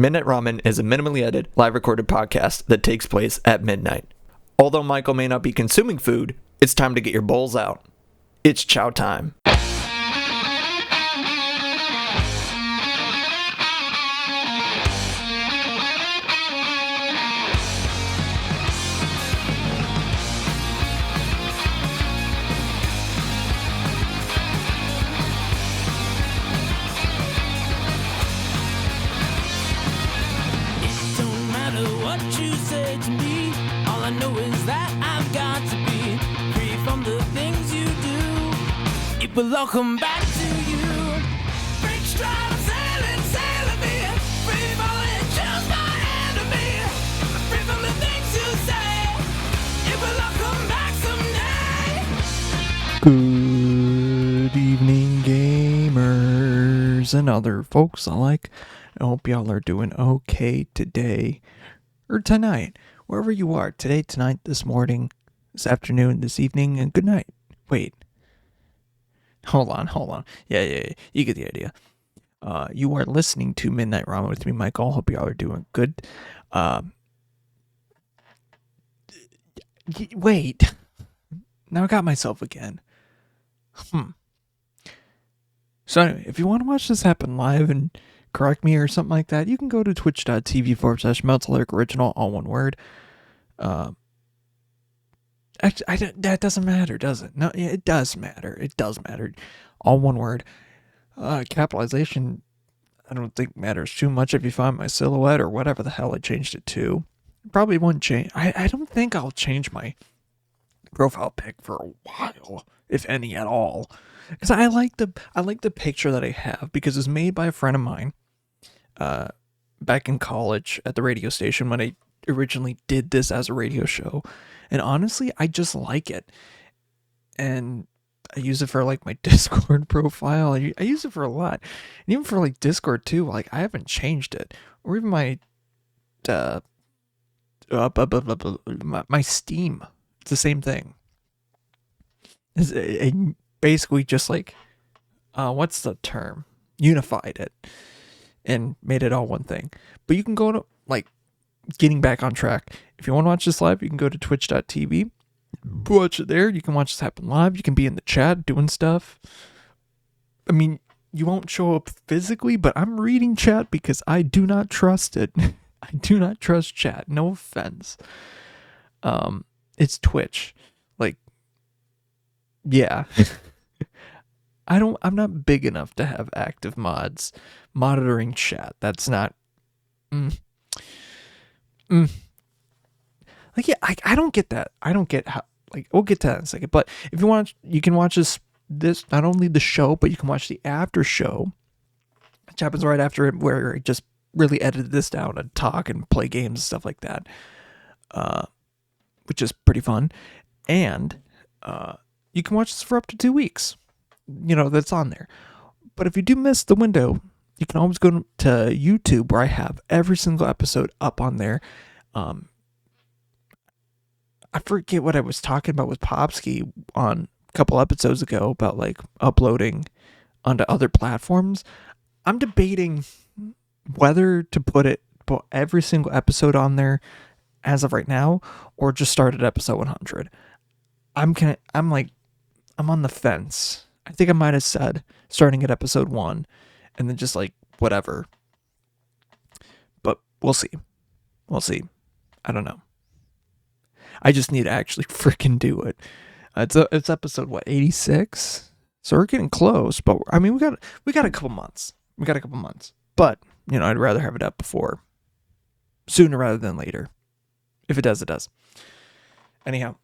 Midnight Ramen is a minimally edited, live recorded podcast that takes place at midnight. Although Michael may not be consuming food, it's time to get your bowls out. It's chow time. But I'll come back to you. Break stride, sailing me. Free falling, choose my enemy. Free from the things you say. It will all come back someday. Good evening, gamers and other folks alike. I hope y'all are doing okay today or tonight, wherever you are. Today, tonight, this morning, this afternoon, this evening, and good night. Wait. Hold on. Yeah, you get the idea. You are listening to Midnight Ramen with me, Michael. Hope y'all are doing good. Wait. Now I got myself again. So anyway, if you want to watch this happen live and correct me or something like that, you can go to twitch.tv/MeltzLyric Original, all one word. Actually, that doesn't matter, does it? No, it does matter. It does matter. All one word. Capitalization, I don't think matters too much if you find my silhouette or whatever the hell I changed it to. Probably won't change. I don't think I'll change my profile pic for a while, if any at all. Because I like the picture that I have because it's made by a friend of mine back in college at the radio station when I originally did this as a radio show. And honestly, I just like it. And I use it for like my Discord profile. I use it for a lot. And even for like Discord too. Like I haven't changed it. Or even my my Steam. It's the same thing. It basically just like what's the term? Unified it and made it all one thing. But you can go to like getting back on track. If you want to watch this live, you can go to twitch.tv. Watch it there. You can watch this happen live. You can be in the chat doing stuff. I mean, you won't show up physically, but I'm reading chat because I do not trust it. I do not trust chat. No offense. It's Twitch. Like, yeah. I'm not big enough to have active mods monitoring chat. That's not like, yeah, I don't get that. I don't get how, like, we'll get to that in a second. But if you want, you can watch this not only the show, but you can watch the after show, which happens right after it, where I just really edited this down and talk and play games and stuff like that, which is pretty fun. And you can watch this for up to 2 weeks. You know, that's on there. But if you do miss the window, you can always go to YouTube where I have every single episode up on there. I forget what I was talking about with Popsky on a couple episodes ago about like uploading onto other platforms. I'm debating whether to put every single episode on there as of right now or just start at episode 100. I'm on the fence. I think I might have said starting at episode 1 and then just like whatever. But we'll see. I don't know. I just need to actually freaking do it. It's episode 86? So we're getting close, but I mean we got a couple months. But, you know, I'd rather have it up before sooner rather than later. If it does, it does. Anyhow,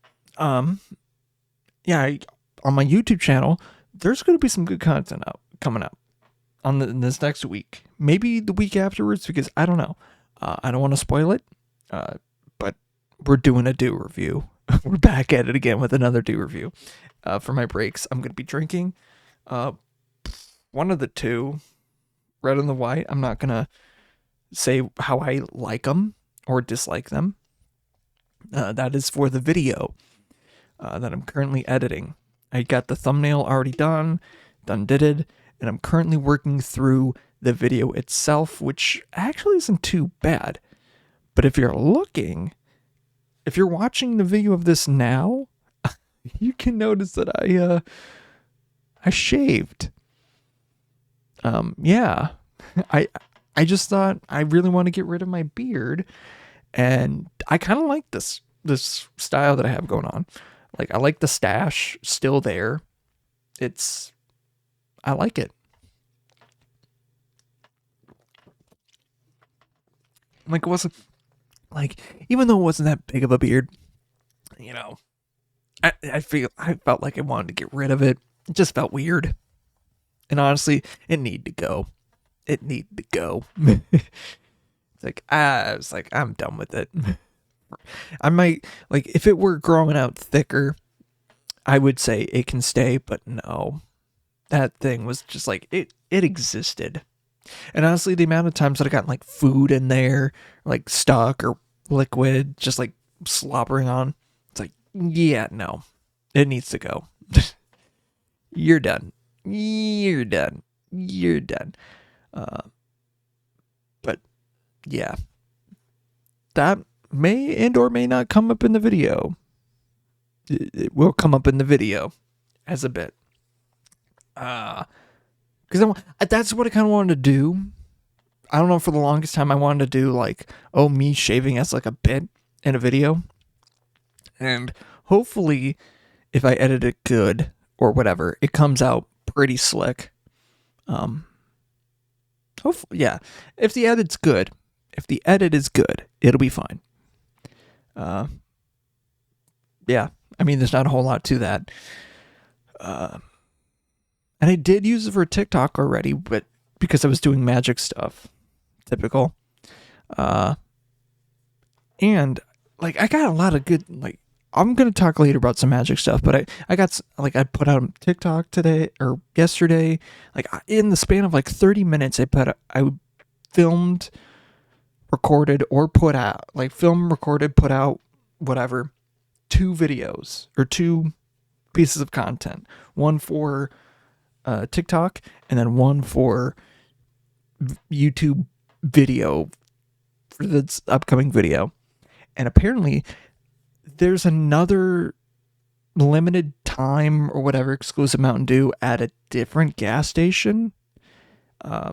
yeah, on my YouTube channel, there's going to be some good content coming up in this next week. Maybe the week afterwards, because I don't know. I don't want to spoil it, but we're doing a do review. We're back at it again with another do review. For my breaks, I'm going to be drinking one of the two, red and the white. I'm not going to say how I like them or dislike them. That is for the video that I'm currently editing. I got the thumbnail already done, and I'm currently working through the video itself, which actually isn't too bad. But if you're watching the video of this now, you can notice that I shaved. Yeah. I just thought I really want to get rid of my beard, and I kind of like this style that I have going on. Like, I like the stash still there. I like it. Like, it wasn't like, even though it wasn't that big of a beard, you know, I felt like I wanted to get rid of it. It just felt weird. And honestly, it needed to go. It needed to go. It's like, I was like, I'm done with it. I might, like, if it were growing out thicker, I would say it can stay, but no. That thing was just like, it existed. And honestly, the amount of times that I got like food in there, like stuck or liquid, just like slobbering on, it's like, yeah, no, it needs to go. You're done. You're done. You're done. But yeah, that may and or may not come up in the video. It will come up in the video as a bit. Because that's what I kind of wanted to do. I don't know, for the longest time I wanted to do like, me shaving as like a bit in a video. And hopefully, if I edit it good or whatever, it comes out pretty slick. Hopefully, yeah. If the edit is good, it'll be fine. Yeah. I mean, there's not a whole lot to that. And I did use it for TikTok already, but because I was doing magic stuff. Typical. And like, I got a lot of good, like, I'm going to talk later about some magic stuff, but I got, like, I put out a TikTok today or yesterday, like in the span of like 30 minutes, I filmed, recorded, or put out, like film, recorded, put out, whatever, 2 videos or 2 pieces of content. One for TikTok, and then one for YouTube video for this upcoming video. And apparently there's another limited time or whatever exclusive Mountain Dew at a different gas station. I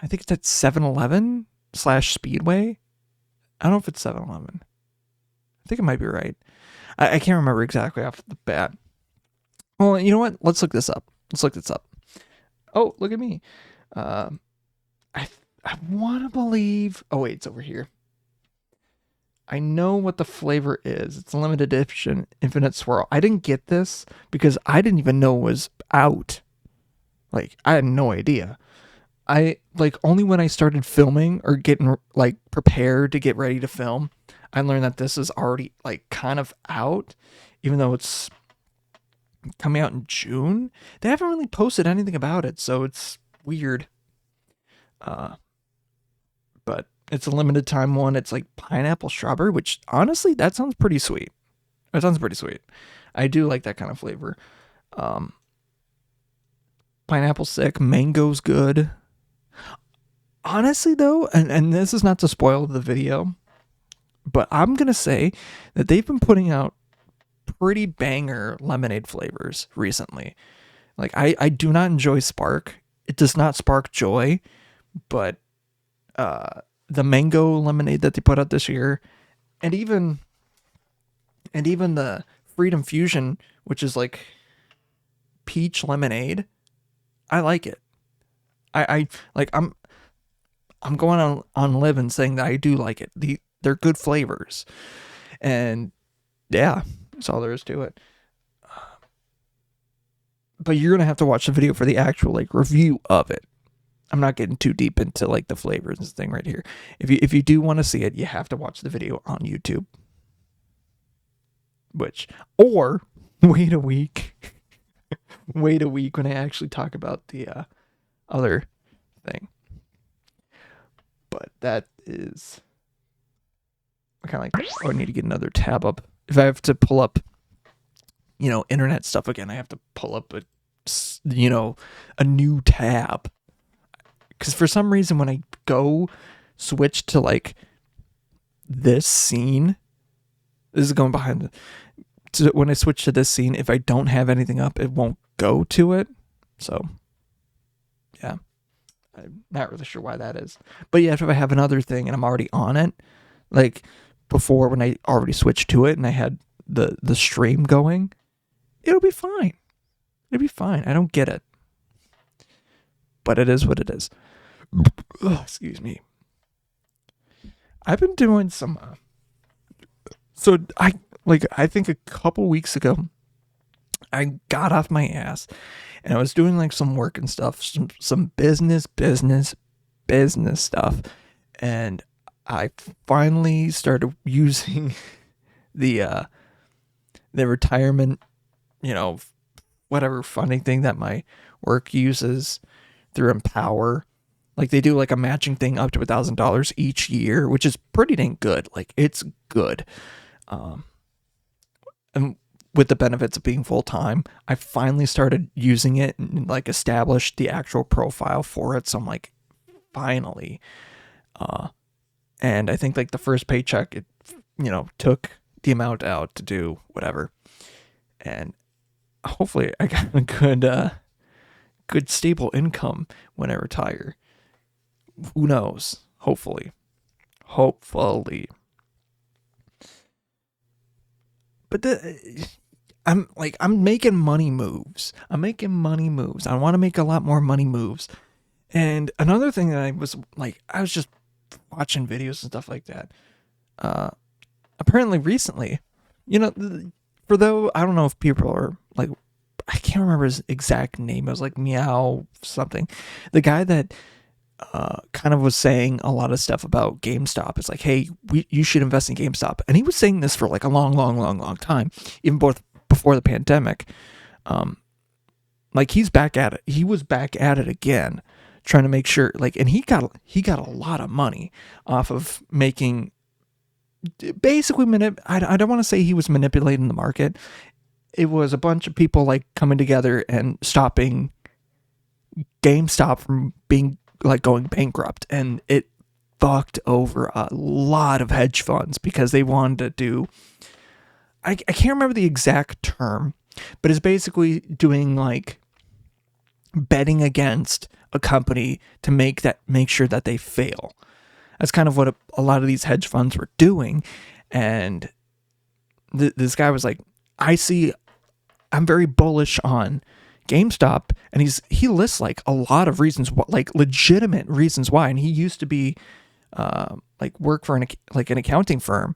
think it's at 7-Eleven / Speedway. I don't know if it's 7-Eleven. I think it might be right. I can't remember exactly off the bat. Well, you know what? Let's look this up. Oh, look at me. I want to believe... Oh, wait, it's over here. I know what the flavor is. It's a limited edition Infinite Swirl. I didn't get this because I didn't even know it was out. Like, I had no idea. Only when I started filming or getting, like, prepared to get ready to film, I learned that this is already, like, kind of out, even though it's coming out in June. They haven't really posted anything about it, so it's weird. But it's a limited time one. It's like pineapple strawberry, which honestly, that sounds pretty sweet. I do like that kind of flavor. Pineapple's sick. Mango's good. Honestly though, and this is not to spoil the video, but I'm gonna say that they've been putting out pretty banger lemonade flavors recently. Like, I do not enjoy Spark. It does not spark joy, but the mango lemonade that they put out this year, and even the Freedom Fusion, which is like peach lemonade, I like it. I'm going on live and saying that I do like it. They're good flavors, and yeah, that's all there is to it. But you're gonna have to watch the video for the actual like review of it. I'm not getting too deep into like the flavors and thing right here. If you do want to see it, you have to watch the video on YouTube. Or wait a week. Wait a week when I actually talk about the other thing. But that is kind of like, I need to get another tab up. If I have to pull up, internet stuff again, I have to pull up a new tab. Because for some reason, when I go switch to like this scene, this is going behind the, so when I switch to this scene, if I don't have anything up, it won't go to it. So yeah, I'm not really sure why that is. But yeah, if I have another thing and I'm already on it, like before when I already switched to it and I had the stream going, it'll be fine. It'll be fine. I don't get it. But it is what it is. Ugh, excuse me. I've been doing some so I think a couple weeks ago I got off my ass and I was doing like some work and stuff, some business stuff, and I finally started using the retirement, whatever funding thing that my work uses through Empower. Like they do like a matching thing up to $1,000 each year, which is pretty dang good. Like it's good. And with the benefits of being full time, I finally started using it and like established the actual profile for it. So I'm like, finally. And I think like the first paycheck, it, took the amount out to do whatever. And hopefully I got a good stable income when I retire. Who knows? Hopefully. But I'm making money moves. I want to make a lot more money moves. And another thing that I was just watching videos and stuff like that. Apparently recently, for though I don't know if people are like, I can't remember his exact name. It was like Meow something. The guy that kind of was saying a lot of stuff about GameStop. It's like, hey, you should invest in GameStop. And he was saying this for like a long time, even before the pandemic. Like he's back at it. He was back at it again, trying to make sure and he got a lot of money off of making basically I don't want to say he was manipulating the market. It was a bunch of people like coming together and stopping GameStop from being going bankrupt, and it fucked over a lot of hedge funds because they wanted to do, I can't remember the exact term, but it's basically doing like betting against a company to make sure that they fail. That's kind of what a lot of these hedge funds were doing. And this guy was like, I'm very bullish on GameStop, and he lists like a lot of reasons, like legitimate reasons why. And he used to be work for an accounting firm,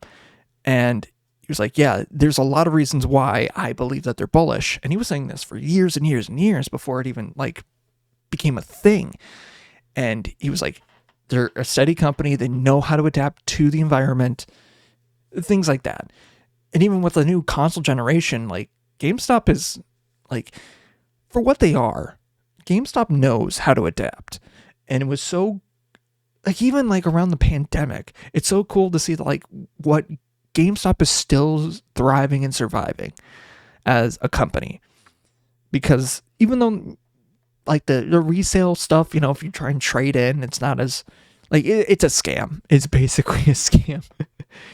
and he was like, yeah, there's a lot of reasons why I believe that they're bullish. And he was saying this for years and years and years before it even became a thing. And he was like, they're a steady company, they know how to adapt to the environment, things like that. And even with the new console generation, like GameStop is for what they are, GameStop knows how to adapt. And it was so even around the pandemic, it's so cool to see what GameStop is still thriving and surviving as a company. Because even though the resale stuff, if you try and trade in, it's not as it's a scam. It's basically a scam.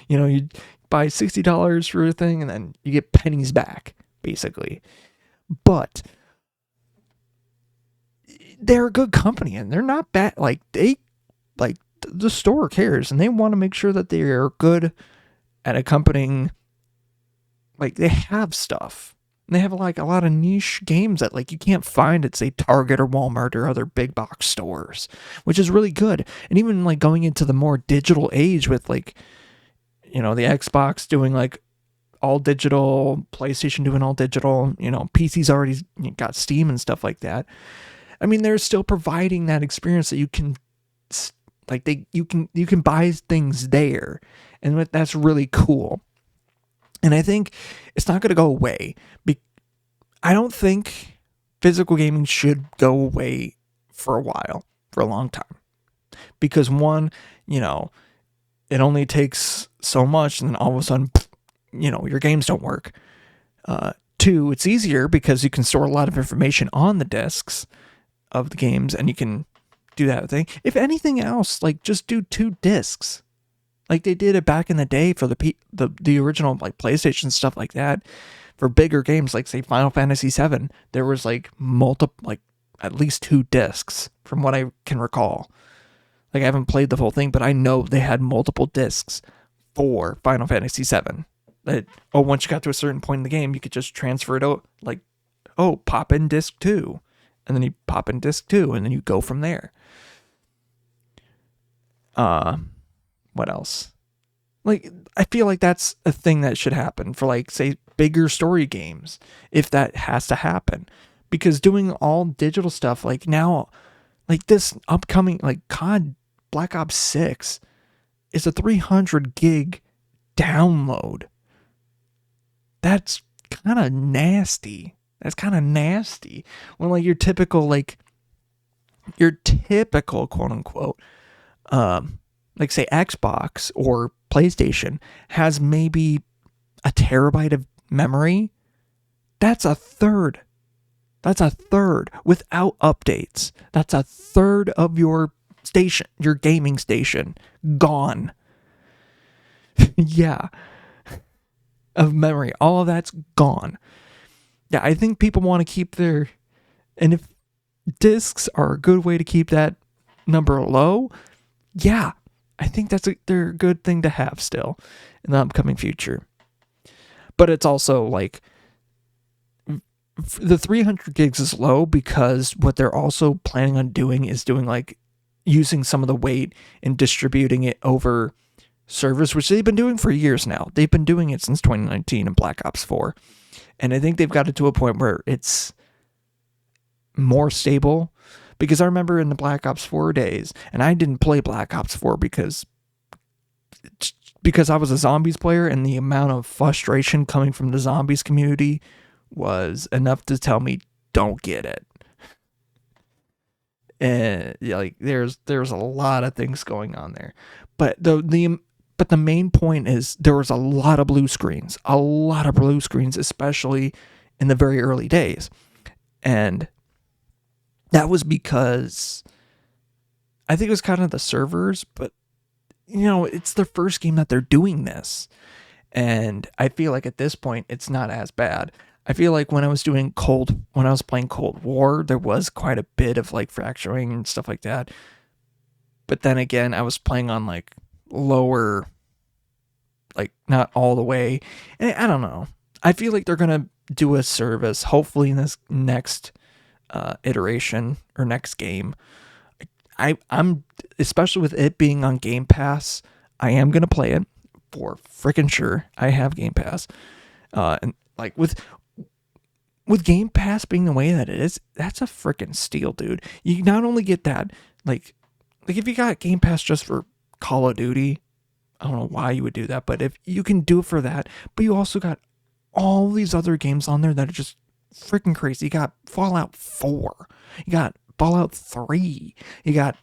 You buy $60 for a thing and then you get pennies back, basically. But they're a good company and they're not bad. The store cares and they want to make sure that they are good at accompanying. They have stuff. And they have a lot of niche games that you can't find at, say, Target or Walmart or other big box stores, which is really good. And even going into the more digital age with the Xbox doing all digital, PlayStation doing all digital, PC's already got Steam and stuff like that. I mean, they're still providing that experience that you can you can buy things there, and that's really cool. And I think it's not going to go away. I don't think physical gaming should go away for a long time. Because one, it only takes so much and then all of a sudden, your games don't work. Two, it's easier because you can store a lot of information on the discs of the games and you can do that thing. If anything else, like just do 2 discs. Like they did it back in the day for the original like PlayStation stuff like that. For bigger games like say Final Fantasy VII, there was like at least 2 discs from what I can recall. Like I haven't played the full thing, but I know they had multiple discs for Final Fantasy VII. That once you got to a certain point in the game, you could just transfer it out. Like, pop in disc 2, and then you pop in disc 2, and then you go from there. What else? Like, I feel like that's a thing that should happen for, like, say, bigger story games, if that has to happen. Because doing all digital stuff, like, now, like, this upcoming, like, COD Black Ops 6 is a 300 gig download. That's kind of nasty. When, like, your typical, quote unquote, like say Xbox or PlayStation has maybe a terabyte of memory. That's a third without updates. That's a third of your station, your gaming station, gone. Yeah. Of memory. All of that's gone. Yeah, I think people want to keep and if discs are a good way to keep that number low, yeah, I think they're a good thing to have still in the upcoming future. But it's also like the 300 gigs is low because what they're also planning on doing is like using some of the weight and distributing it over servers, which they've been doing for years now. They've been doing it since 2019 in Black Ops 4. And I think they've got it to a point where it's more stable. Because I remember in the Black Ops 4 days, and I didn't play Black Ops 4 because I was a zombies player, and the amount of frustration coming from the zombies community was enough to tell me, don't get it. And like there's a lot of things going on there. But the main point is there was a lot of blue screens, especially in the very early days. And that was because I think it was kind of the servers, but it's their first game that they're doing this. And I feel like at this point, it's not as bad. I feel like when I was playing Cold War, there was quite a bit of like fracturing and stuff like that. But then again, I was playing on like lower, like not all the way. And I don't know. I feel like they're going to do a service, hopefully in this next iteration or next game. I'm especially with it being on Game Pass, I am gonna play it for freaking sure. I have Game Pass, and like with Game Pass being the way that it is, that's a freaking steal, dude. You not only get that, like if you got Game Pass just for Call of Duty, I don't know why you would do that, but if you can do it for that, but you also got all these other games on there that are just freaking crazy. You got Fallout 4. You got Fallout 3. You got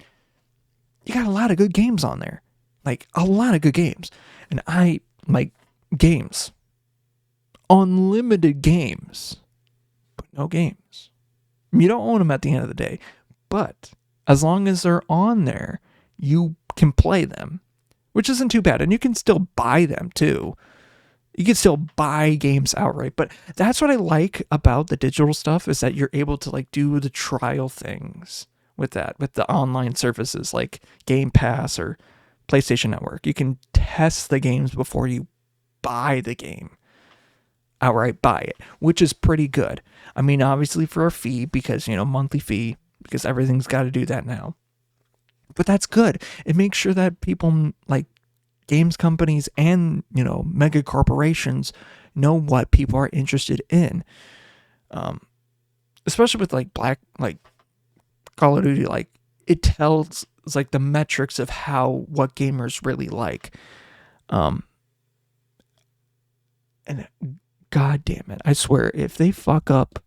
a lot of good games on there. Like a lot of good games. And I like games. Unlimited games. But no games. You don't own them at the end of the day. But as long as they're on there, you can play them. Which isn't too bad. And you can still buy them too. You can still buy games outright, but that's what I like about the digital stuff is that you're able to like do the trial things with that, with the online services like Game Pass or PlayStation Network. You can test the games before you buy the game. Outright buy it, which is pretty good. I mean, obviously for a fee because, monthly fee, because everything's got to do that now. But that's good. It makes sure that people like games companies and, mega corporations know what people are interested in. Especially with like Call of Duty, like it tells like the metrics of what gamers really like. And god damn it, I swear if they fuck up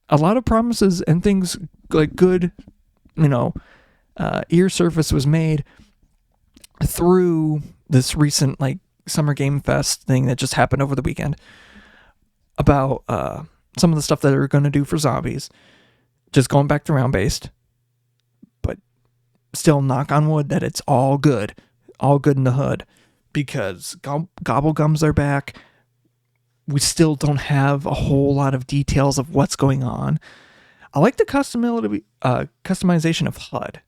a lot of promises and things like good, ear surface was made through this recent like Summer Game Fest thing that just happened over the weekend about some of the stuff that they're going to do for zombies, just going back to round based. But still knock on wood that it's all good in the hood, because gobblegums are back. We still don't have a whole lot of details of what's going on. I like the customization of HUD.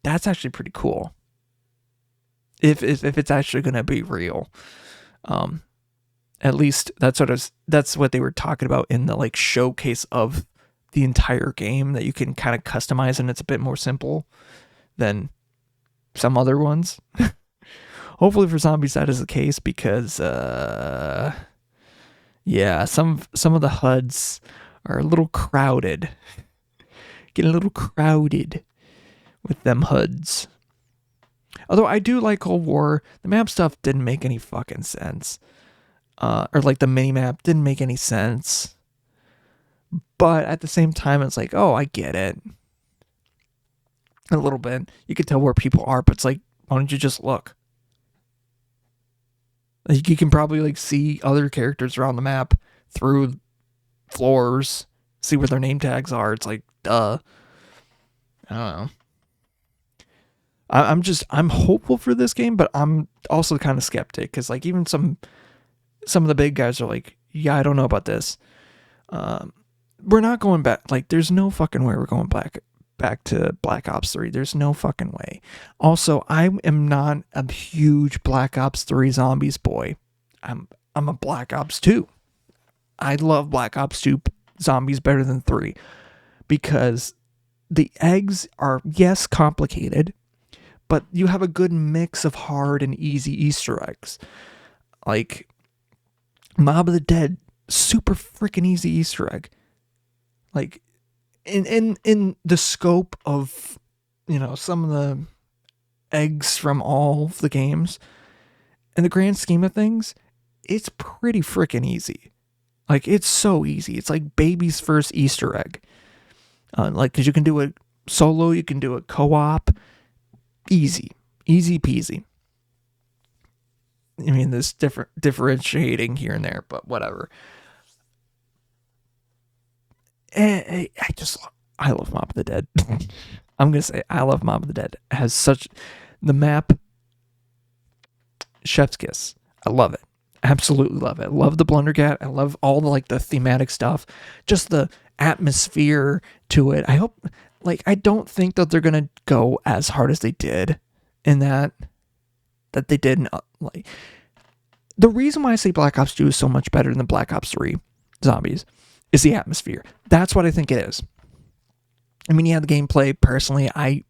That's actually pretty cool. If it's actually going to be real. At least that's what they were talking about in the like showcase of the entire game, that you can kind of customize, and it's a bit more simple than some other ones. Hopefully for zombies that is the case, because yeah, some of the HUDs are a little crowded. Getting a little crowded with them HUDs. Although I do like Cold War, the map stuff didn't make any fucking sense. Or like the mini map didn't make any sense. But at the same time, it's like, oh, I get it. A little bit. You could tell where people are, but it's like, why don't you just look? Like, you can probably like see other characters around the map through floors, see where their name tags are. It's like, duh. I don't know. I'm hopeful for this game, but I'm also kind of skeptic, because like even some of the big guys are like, yeah, I don't know about this. We're not going back. Like, there's no fucking way we're going back to Black Ops 3. There's no fucking way. Also, I am not a huge Black Ops 3 zombies boy. I'm a Black Ops 2. I love Black Ops 2 zombies better than 3, because the eggs are, yes, complicated, but you have a good mix of hard and easy Easter eggs. Like Mob of the Dead, super freaking easy Easter egg. Like in the scope of, you know, some of the eggs from all of the games, in the grand scheme of things, it's pretty freaking easy. Like, it's so easy. It's like baby's first Easter egg. Like, because you can do it solo, you can do it co-op. Easy peasy. I mean, there's differentiating here and there, but whatever. And I love Mob of the Dead. I'm gonna say I love Mob of the Dead. It has such the map, chef's kiss. I love it. Absolutely love it. I love the Blundergat. I love all the like the thematic stuff. Just the atmosphere to it. I hope, like, I don't think that they're gonna go as hard as they did in that they did in, like, the reason why I say Black Ops 2 is so much better than Black Ops 3 zombies is the atmosphere. That's what I think it is. I mean, yeah, the gameplay, personally, I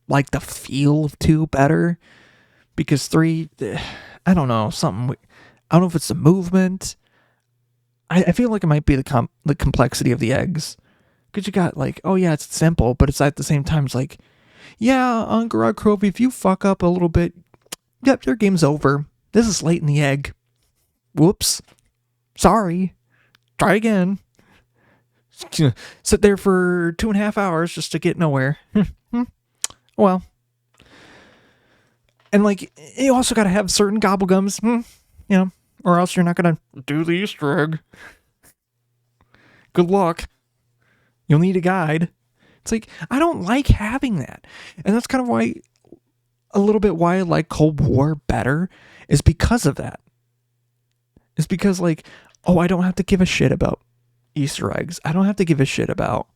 like the feel of 2 better, because 3, I don't know, something, I don't know if it's the movement. I feel like it might be the complexity of the eggs. Because you got like, oh yeah, it's simple, but it's at the same time, it's like, yeah, on Garage Grove, if you fuck up a little bit, yep, your game's over. This is late in the egg. Whoops. Sorry. Try again. Sit there for 2.5 hours just to get nowhere. Well. And like, you also got to have certain gobblegums, you know, or else you're not going to do the Easter egg. Good luck. You'll need a guide. It's like, I don't like having that. And that's kind of why, a little bit why I like Cold War better, is because of that. It's because, like, oh, I don't have to give a shit about Easter eggs. I don't have to give a shit about,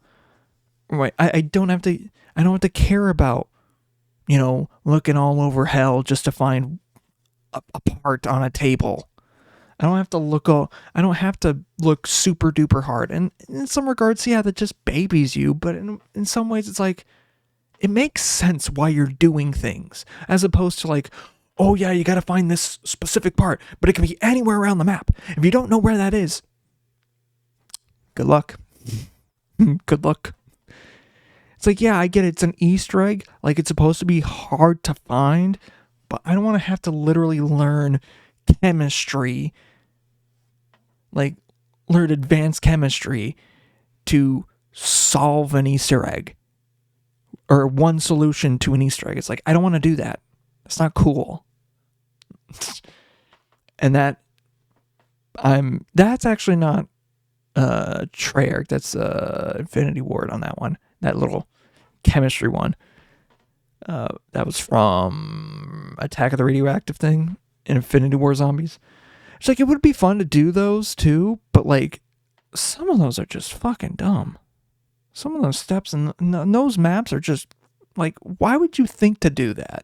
right, I don't have to care about, you know, looking all over hell just to find a part on a table. I don't have to look super duper hard. And in some regards, yeah, that just babies you. But in some ways, it's like, it makes sense why you're doing things, as opposed to like, oh yeah, you got to find this specific part, but it can be anywhere around the map. If you don't know where that is, good luck. Good luck. It's like, yeah, I get it. It's an Easter egg. Like, it's supposed to be hard to find, but I don't want to have to literally learn chemistry, like learn advanced chemistry to solve an Easter egg, or one solution to an Easter egg. It's like, I don't want to do that. It's not cool. And that's actually not Treyarch. That's Infinity Ward on that one. That little chemistry one. That was from Attack of the Radioactive thing in Infinity War Zombies. It's like, it would be fun to do those too, but like, some of those are just fucking dumb. Some of those steps and those maps are just like, why would you think to do that?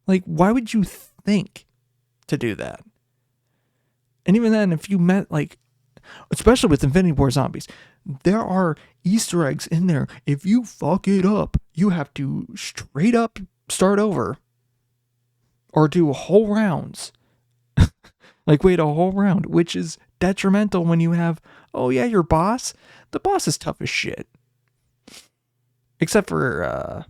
Like, why would you think to do that? And even then, if you met, like, especially with Infinity War Zombies, there are Easter eggs in there. If you fuck it up, you have to straight up start over or do whole rounds. Like, wait a whole round, which is detrimental when you have, oh yeah, your boss. The boss is tough as shit. Except for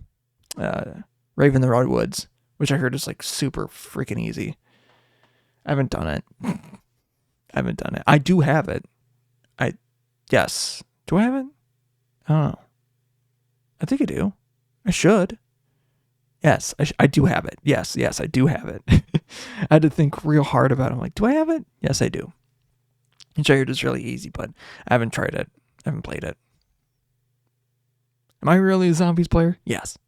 Raven the Redwoods, which I heard is like super freaking easy. I haven't done it. I do have it. Yes. Do I have it? I don't know. I think I do. I should. Yes, I do have it. Yes, I do have it. I had to think real hard about it. I'm like, do I have it? Yes, I do. Which I heard is really easy, but I haven't tried it. I haven't played it. Am I really a Zombies player? Yes.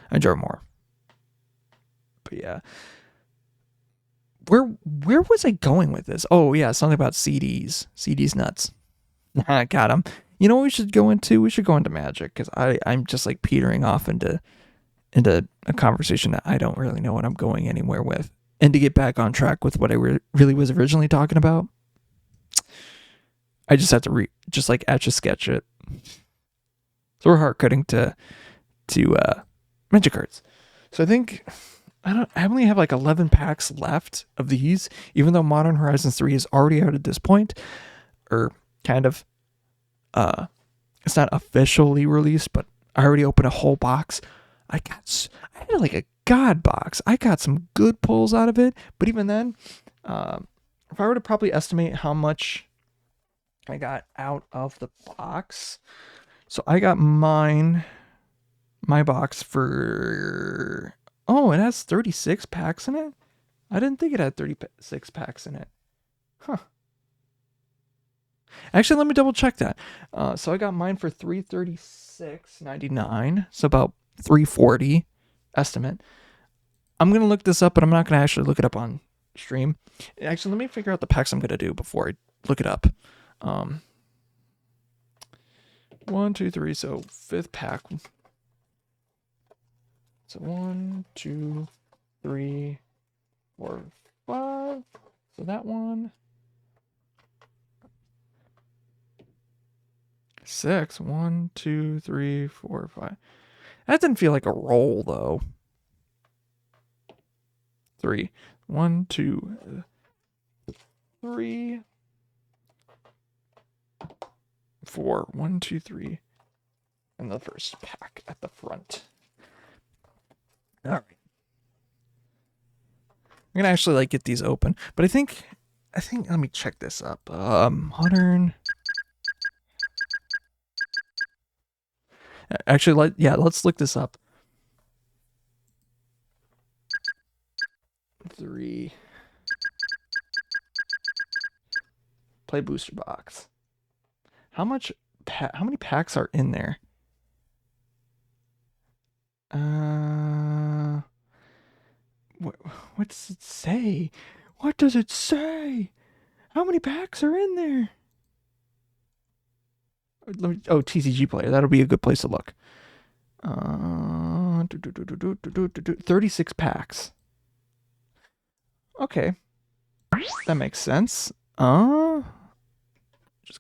I enjoy more. But yeah. Where was I going with this? Oh yeah, something about CDs. CDs nuts. I got them. You know what we should go into? We should go into Magic, because I'm just like petering off into a conversation that I don't really know what I'm going anywhere with. And to get back on track with what I really was originally talking about, I just have to just like etch a sketch it. So we're hard cutting to Magic cards. So I think I only have like 11 packs left of these, even though Modern Horizons 3 is already out at this point, or kind of. It's not officially released, but I already opened a whole box. I had like a god box. I got some good pulls out of it, but even then, if I were to probably estimate how much I got out of the box, so I got my box for, it has 36 packs in it. I didn't think it had 36 packs in it. Huh. Actually, let me double check that. So I got mine for $336.99. So about $340 estimate. I'm gonna look this up, but I'm not gonna actually look it up on stream. Actually, let me figure out the packs I'm gonna do before I look it up. 1, 2, 3. So 5th pack. So 1, 2, 3, 4, 5. So that one. 6. 1, 2, 3, 4, 5. That didn't feel like a roll though. 3. 1, 2, 3, 4. 1, 2, 3. And the first pack at the front. All right. I'm gonna actually like get these open, but I think let me check this up. Modern. Actually, let's look this up. 3. Play booster box. How many packs are in there? What does it say? What does it say? How many packs are in there? TCG player. That'll be a good place to look. 36 packs. Okay. That makes sense. Just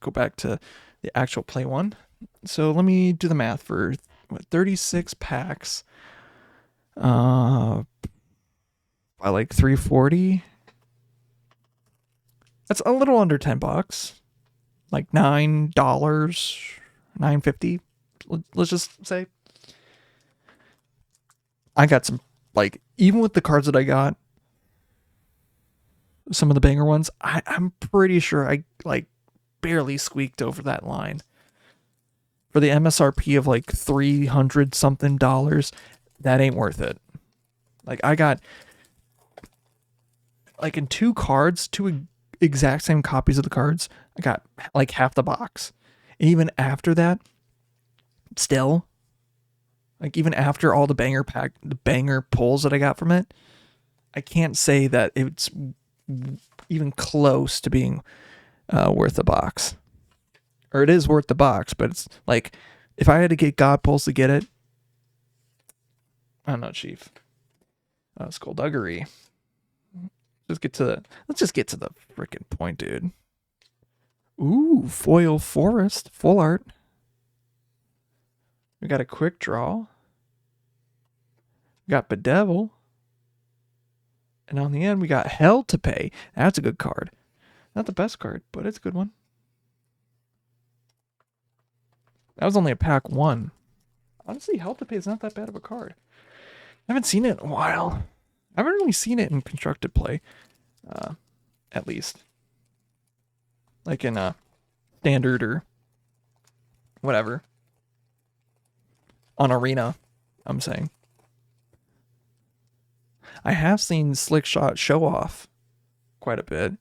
go back to the actual play one. So let me do the math for 36 packs. By like $340. That's a little under $10. Like $9, $9.50. Let's just say. I got some, like, even with the cards that I got, some of the banger ones, I'm pretty sure I like barely squeaked over that line. For the MSRP of like $300 something, that ain't worth it. Like, I got like in 2 cards, 2 exact same copies of the cards, I got like half the box. And even after that, still, Like even after all the banger pulls that I got from it, I can't say that it's even close to being worth the box. Or it is worth the box, but it's like if I had to get God pulls to get it, I don't know, Chief. Skullduggery. Let's just get to the freaking point, dude. Ooh, foil forest, full art. We got a quick draw. We got Bedevil. And on the end, we got Hell to Pay. That's a good card. Not the best card, but it's a good one. That was only a pack 1. Honestly, Hell to Pay is not that bad of a card. I haven't seen it in a while. I haven't really seen it in constructed play. At least. Like in a standard or whatever. On Arena, I'm saying. I have seen Slick Shot show off quite a bit.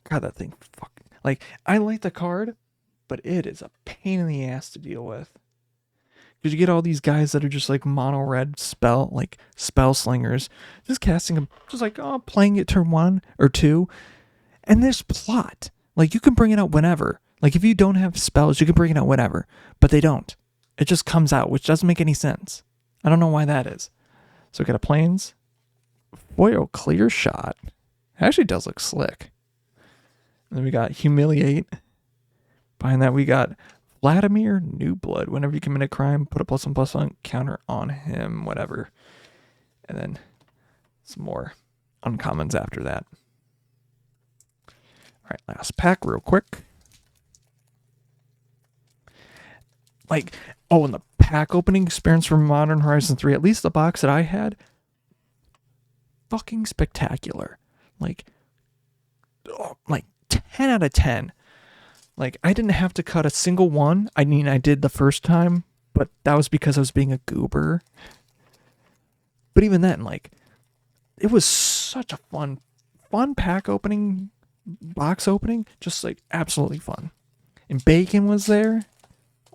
God, that thing fucking... Like, I like the card, but it is a pain in the ass to deal with. Because you get all these guys that are just like mono red spell slingers, just casting them, just like, playing it turn 1 or 2. And there's plot. Like, you can bring it out whenever. Like, if you don't have spells, you can bring it out whenever. But they don't. It just comes out, which doesn't make any sense. I don't know why that is. So we got a Plains. Foil Clear Shot. It actually does look slick. And then we got Humiliate. Behind that, we got Vladimir New Blood. Whenever you commit a crime, put a +1/+1 counter on him, whatever. And then some more uncommons after that. All right, last pack real quick. Like, and the pack opening experience from Modern Horizon 3, at least the box that I had, fucking spectacular. Like 10 out of 10. Like, I didn't have to cut a single one. I mean, I did the first time, but that was because I was being a goober. But even then, like, it was such a fun pack opening, box opening, just like absolutely fun. And Bacon was there.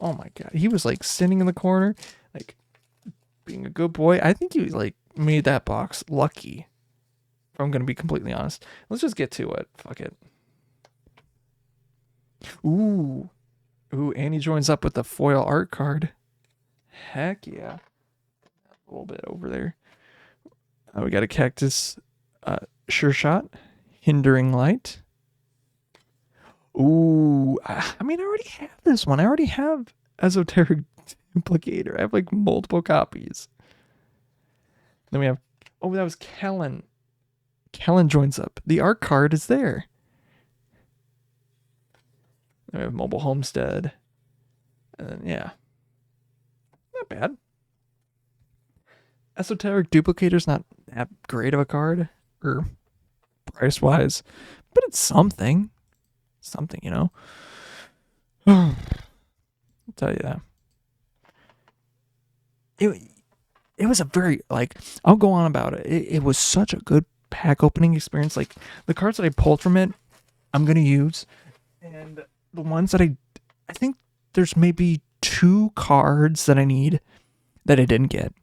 Oh my God. He was like sitting in the corner, like being a good boy. I think he like made that box lucky, if I'm going to be completely honest. Let's just get to it. Fuck it. Ooh, Annie joins up with the foil art card. Heck yeah. A little bit over there. We got a Cactus Sure Shot. Hindering Light. Ooh, I mean, I already have this one. I already have Esoteric Duplicator. I have like multiple copies. Then we have, that was Kellen. Kellen joins up. The art card is there. Then we have Mobile Homestead. And then, yeah. Not bad. Esoteric Duplicator's not that great of a card, or price-wise, but it's something. Something, you know. I'll tell you that. It was a very, like, I'll go on about it. It was such a good pack opening experience. Like, the cards that I pulled from it, I'm going to use. And the ones that I think there's maybe 2 cards that I need that I didn't get.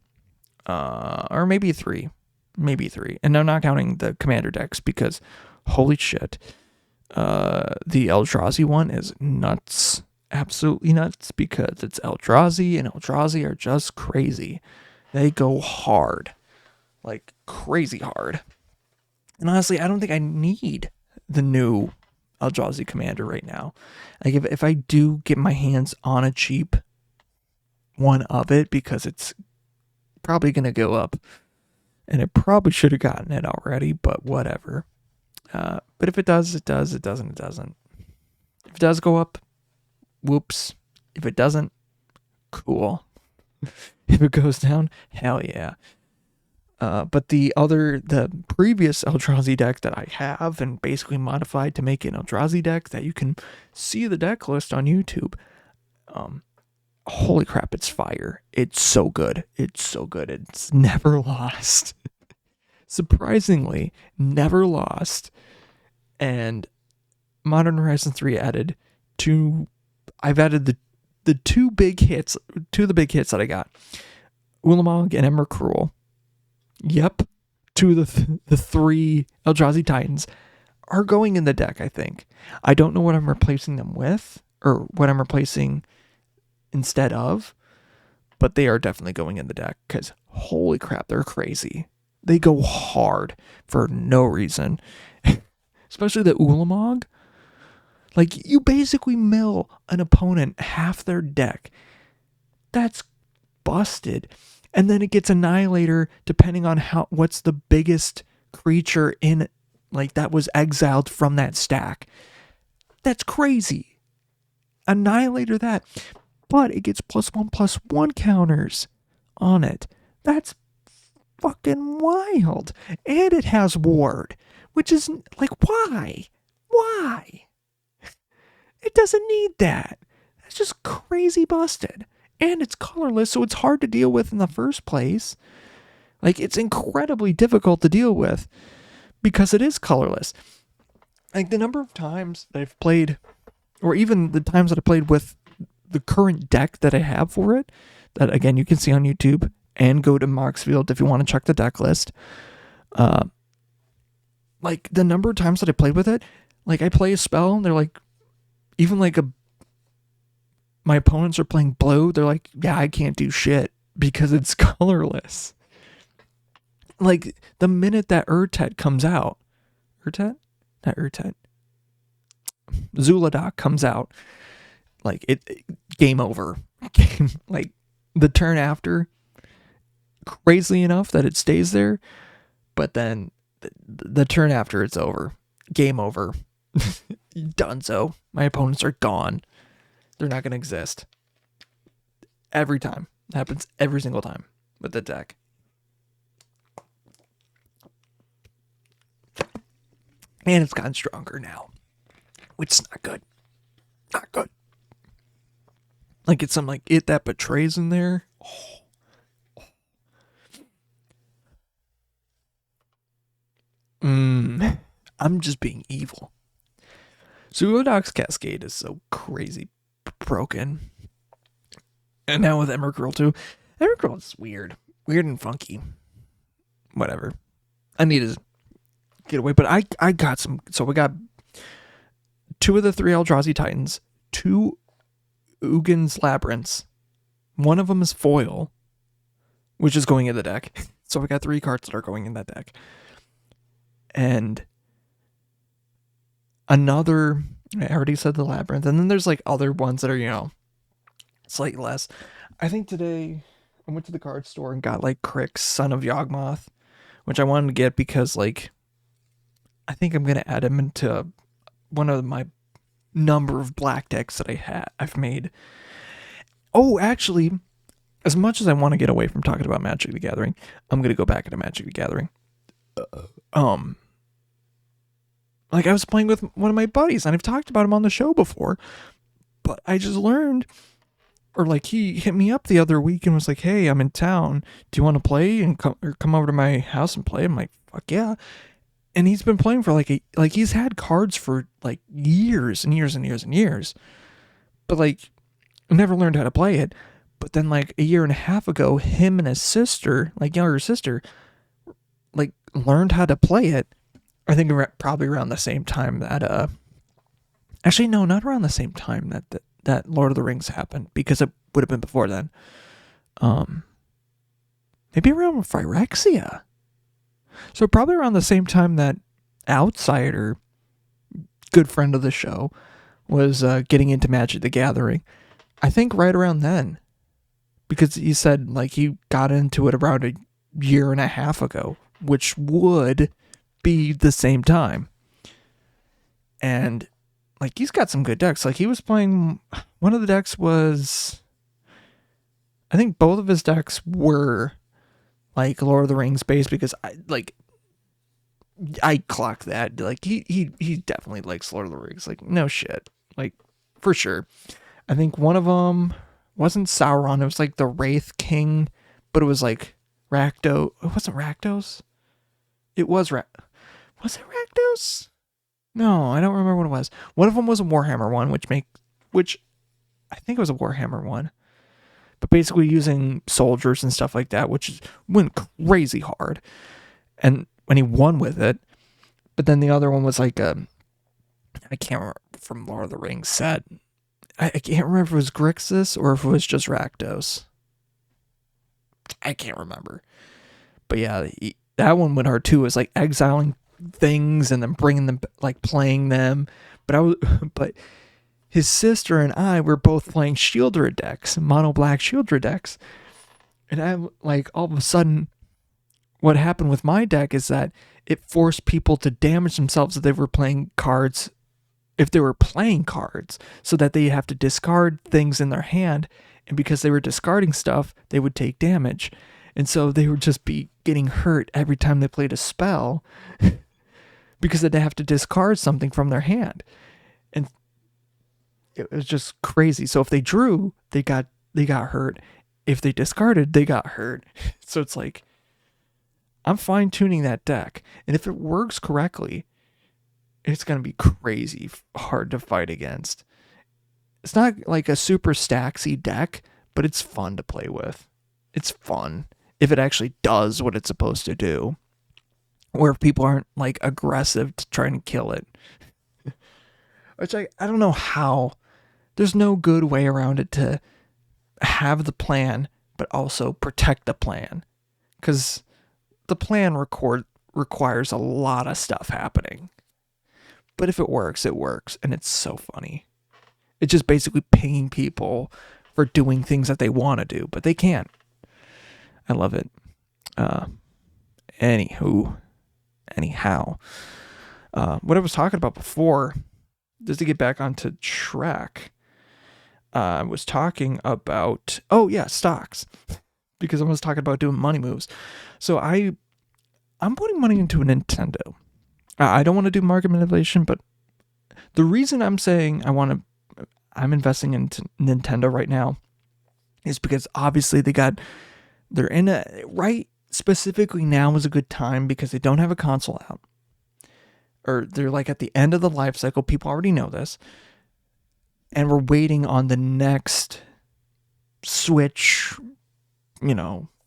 Or maybe 3. Maybe 3. And I'm not counting the commander decks because, holy shit. The Eldrazi one is nuts. Absolutely nuts, because it's Eldrazi, and Eldrazi are just crazy. They go hard. Like, crazy hard. And honestly, I don't think I need the new Eldrazi commander right now. Like, if I do get my hands on a cheap one of it, because it's probably going to go up, and I probably should have gotten it already, but whatever. But if it does, it does. It doesn't, it doesn't. If it does go up, whoops. If it doesn't, cool. If it goes down, hell yeah. But the previous Eldrazi deck that I have and basically modified to make an Eldrazi deck that you can see the deck list on YouTube. Holy crap, it's fire. It's so good. It's so good. It's never lost. Surprisingly, never lost. And Modern Horizon 3 added I've added the two of the big hits that I got. Ulamog and Emrakul. Yep. Two of the three Eldrazi Titans are going in the deck, I think. I don't know what I'm replacing them with, or what I'm replacing instead of, but they are definitely going in the deck, because holy crap, they're crazy. They go hard for no reason. Especially the Ulamog. Like, you basically mill an opponent half their deck. That's busted. And then it gets Annihilator depending on what's the biggest creature in, like, that was exiled from that stack. That's crazy. Annihilator that. But it gets +1/+1 counters on it. That's fucking wild. And it has Ward, which is, like, why? Why? It doesn't need that. That's just crazy busted. And it's colorless, so it's hard to deal with in the first place. Like, it's incredibly difficult to deal with because it is colorless. Like, the number of times that I've played, or even the times that I played with the current deck that I have for it, that, again, you can see on YouTube, and go to Moxfield if you want to check the deck list. Like, the number of times that I played with it, like, I play a spell, and they're like, even like my opponents are playing blue, they're like, yeah, I can't do shit because it's colorless. Like, the minute that Urtet comes out, Zuladoc comes out, like, it game over. Like, the turn after, crazily enough that it stays there, but then the turn after it's over. Game over. Donezo. My opponents are gone. They're not going to exist. Every time. It happens every single time with the deck. And it's gotten stronger now, which is not good. Not good. Like, it's something like it that betrays in there. I'm just being evil. Zulodoc's Cascade is so crazy broken. And now with Emrakul too. Emrakul is weird. Weird and funky. Whatever. I need to get away. But I got some. So we got 2 of the 3 Eldrazi Titans. 2 Ugin's Labyrinths. One of them is foil, which is going in the deck. So we got 3 cards that are going in that deck. And another, I already said the Labyrinth, and then there's like other ones that are, slightly less. I think today I went to the card store and got like Crick's Son of Yawgmoth, which I wanted to get because, like, I think I'm gonna add him into one of my number of black decks that I've made. Oh, actually, as much as I want to get away from talking about Magic the Gathering, I'm gonna go back into Magic the Gathering. Like, I was playing with one of my buddies, and I've talked about him on the show before, but I just learned, or like, he hit me up the other week and was like, hey, I'm in town. Do you want to play and come over to my house and play? I'm like, fuck yeah. And he's been playing for like he's had cards for like years and years and years and years, but like, never learned how to play it. But then like a year and a half ago, him and his sister, like younger sister, like learned how to play it. I think probably around the same time that, actually, no, not around the same time that Lord of the Rings happened, because it would have been before then. Maybe around Phyrexia. So probably around the same time that Outsider, good friend of the show, was getting into Magic the Gathering. I think right around then. Because he said, like, he got into it around a year and a half ago, which would be the same time. And like, he's got some good decks. Like, he was playing, one of the decks was, I think both of his decks were like Lord of the Rings based, because I clocked that. Like, he definitely likes Lord of the Rings. Like, no shit. Like, for sure. I think one of them wasn't Sauron. It was like the Wraith King, but it was like Rakdos. It wasn't Rakdos. It was Was it Rakdos? No, I don't remember what it was. One of them was a Warhammer one, which I think it was a Warhammer one. but basically using soldiers and stuff like that, which went crazy hard. And when he won with it, but then the other one was like I can't remember, from Lord of the Rings set. I can't remember if it was Grixis or if it was just Rakdos. I can't remember. But yeah, that one went hard too. It was like exiling things and then bringing them, like playing them. But his sister and I were both playing Shieldred decks, mono black Shieldred decks. And I'm like, all of a sudden, what happened with my deck is that it forced people to damage themselves if they were playing cards, so that they have to discard things in their hand. And because they were discarding stuff, they would take damage. And so they would just be getting hurt every time they played a spell because they have to discard something from their hand. And it was just crazy. So if they drew, they got hurt. If they discarded, they got hurt. So it's like, I'm fine tuning that deck. And if it works correctly, it's going to be crazy hard to fight against. It's not like a super stacksy deck, but it's fun to play with. It's fun if it actually does what it's supposed to do. Or if people aren't like aggressive to trying to kill it. Which I don't know how. There's no good way around it to have the plan, but also protect the plan. Because the plan requires a lot of stuff happening. But if it works, it works. And it's so funny. It's just basically paying people for doing things that they want to do, but they can't. I love it. Anyhow. What I was talking about before, just to get back onto track, I was talking about, stocks. Because I was talking about doing money moves. So I'm putting money into a Nintendo. I don't want to do market manipulation, but the reason I'm saying I'm investing into Nintendo right now is because obviously they're in a, right, specifically now is a good time because they don't have a console out. Or they're like at the end of the life cycle. People already know this. And we're waiting on the next Switch,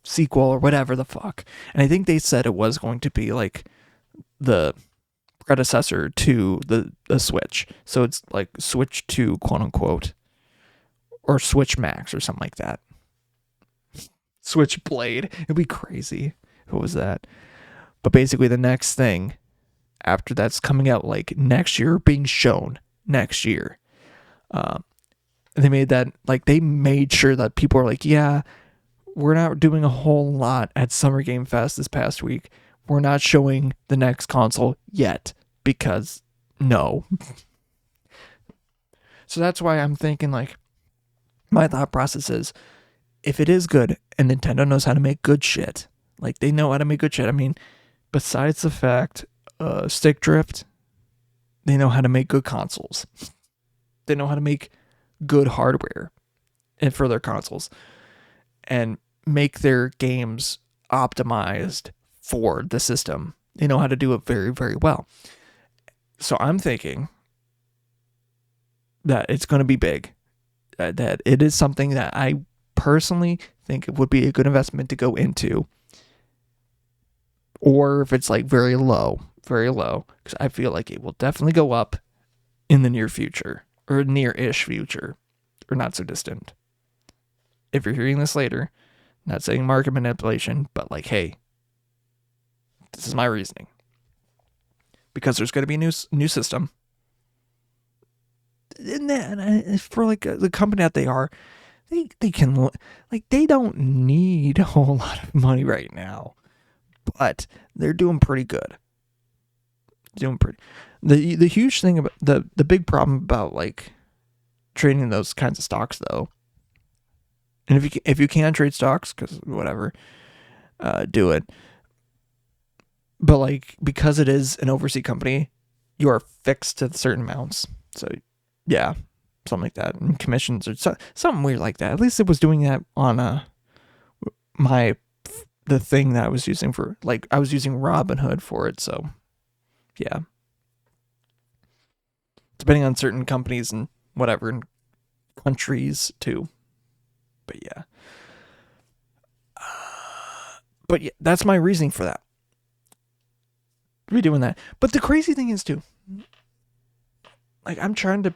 sequel or whatever the fuck. And I think they said it was going to be like the predecessor to the Switch. So it's like Switch 2, quote unquote, or Switch Max or something like that. Switch Blade. It'd be crazy. What was that? But basically the next thing after that's coming out like next year, being shown next year. They made sure that people are like, yeah, we're not doing a whole lot at Summer Game Fest this past week. We're not showing the next console yet because no. So that's why I'm thinking, like, my thought process is, if it is good and Nintendo knows how to make good shit, like they know how to make good shit. I mean, besides the fact, stick drift, they know how to make good consoles. They know how to make good hardware and for their consoles and make their games optimized for the system. They know how to do it very, very well. So I'm thinking that it's going to be big. That it is something that I personally think it would be a good investment to go into. Or if it's like very low, because I feel like it will definitely go up in the near future, or near-ish future, or not so distant. If you're hearing this later, not saying market manipulation, but like, hey, this is my reasoning. Because there's going to be a new system. And then for like the company that they are, they can, like, they don't need a whole lot of money right now, but they're doing pretty good. The huge thing about the big problem about like trading those kinds of stocks though, and if you can trade stocks, because whatever, do it. But like, because it is an overseas company, you are fixed to certain amounts. So yeah, something like that, and commissions or something weird like that. At least it was doing that on the thing that I was using for, like, I was using Robinhood for it. So yeah, depending on certain companies and whatever, and countries too. But yeah. But yeah, that's my reasoning for that. Redoing that. But the crazy thing is too, like I'm trying to,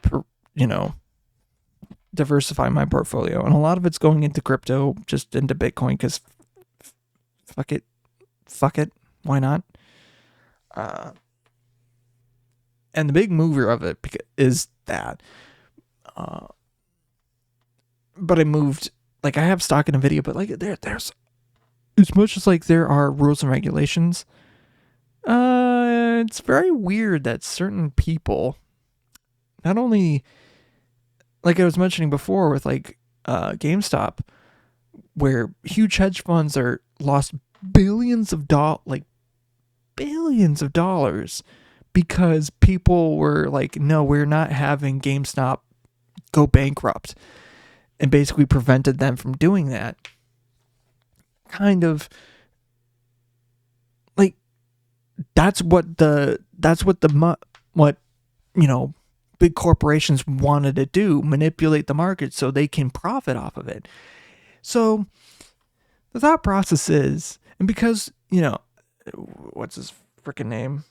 diversify my portfolio, and a lot of it's going into crypto, just into Bitcoin, because fuck it, why not? And the big mover of it is that. But I moved, like I have stock in NVIDIA, but like there's as much as like there are rules and regulations. It's very weird that certain people, not only, like I was mentioning before with like GameStop, where huge hedge funds are lost billions of dollars because people were like, no, we're not having GameStop go bankrupt, and basically prevented them from doing that. Kind of like that's what big corporations wanted to do, manipulate the market so they can profit off of it. So the thought process is, and because, what's his freaking name?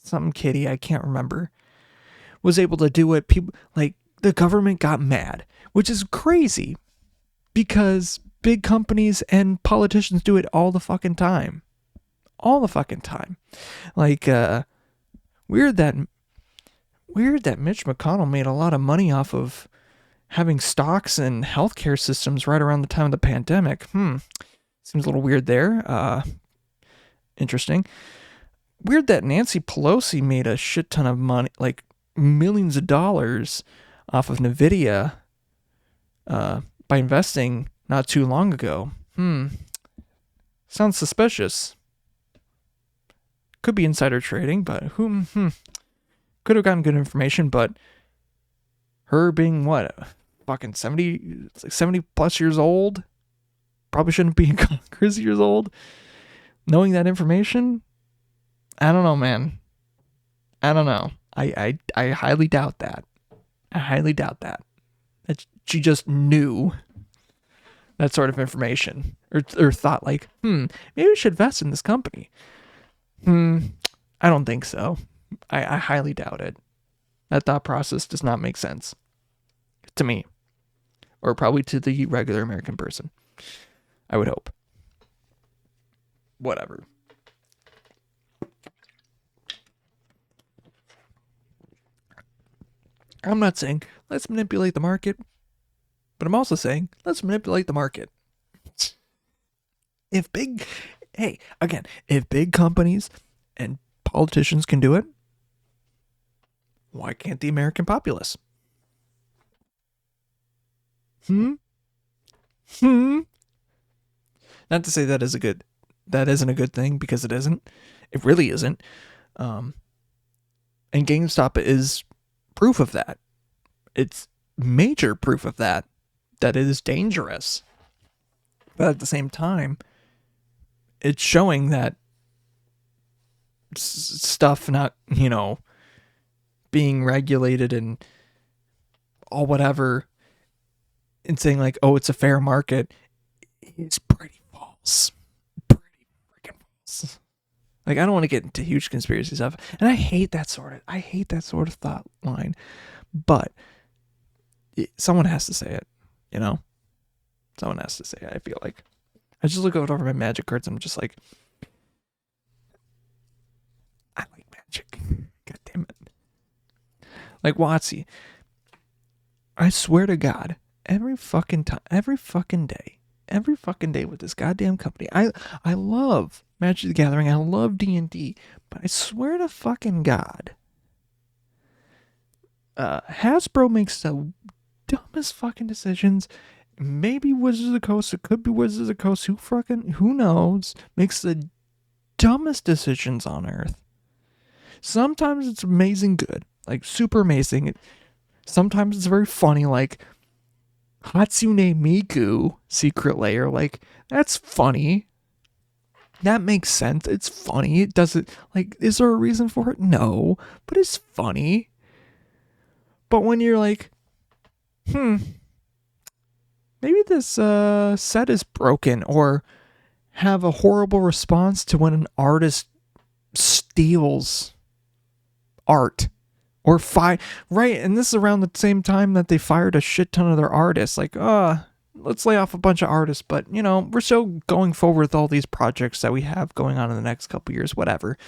Some kitty, I can't remember, was able to do it, people like the government got mad, which is crazy because big companies and politicians do it all the fucking time. Like, weird that Mitch McConnell made a lot of money off of having stocks in healthcare systems right around the time of the pandemic. Seems a little weird there. Interesting. Weird that Nancy Pelosi made a shit ton of money, like millions of dollars, off of NVIDIA by investing not too long ago. Sounds suspicious. Could be insider trading, but could have gotten good information, but her being what, fucking 70 plus years old, probably shouldn't be in Congress years old, knowing that information, I don't know, man. I don't know. I highly doubt that. That she just knew that sort of information, or thought like, maybe we should invest in this company. I don't think so. I highly doubt it. That thought process does not make sense to me, or probably to the regular American person, I would hope. Whatever. I'm not saying let's manipulate the market, but I'm also saying let's manipulate the market. If big companies and politicians can do it, why can't the American populace? Not to say that isn't a good thing, because it isn't. It really isn't. And GameStop is proof of that. It's major proof of that it is dangerous. But at the same time, it's showing that stuff not, being regulated and all whatever, and saying like, oh, it's a fair market, is pretty false. Pretty freaking false. Like, I don't want to get into huge conspiracy stuff, and I hate that sort of thought line, but someone has to say it, Someone has to say it, I feel like. I just look over my magic cards and I'm just like, I like magic. God damn it. Like WotC, I swear to God, every fucking day with this goddamn company. I love Magic the Gathering, I love D&D, but I swear to fucking God, Hasbro makes the dumbest fucking decisions. Maybe Wizards of the Coast, it could be Wizards of the Coast, who knows, makes the dumbest decisions on earth. Sometimes it's amazing good, like super amazing. Sometimes it's very funny, like Hatsune Miku Secret Lair, like that's funny. That makes sense. It's funny. It doesn't, like, is there a reason for it? No, but it's funny. But when you're like, maybe this set is broken, or have a horrible response to when an artist steals art or right. And this is around the same time that they fired a shit ton of their artists. Like, let's lay off a bunch of artists, but we're still going forward with all these projects that we have going on in the next couple years, whatever.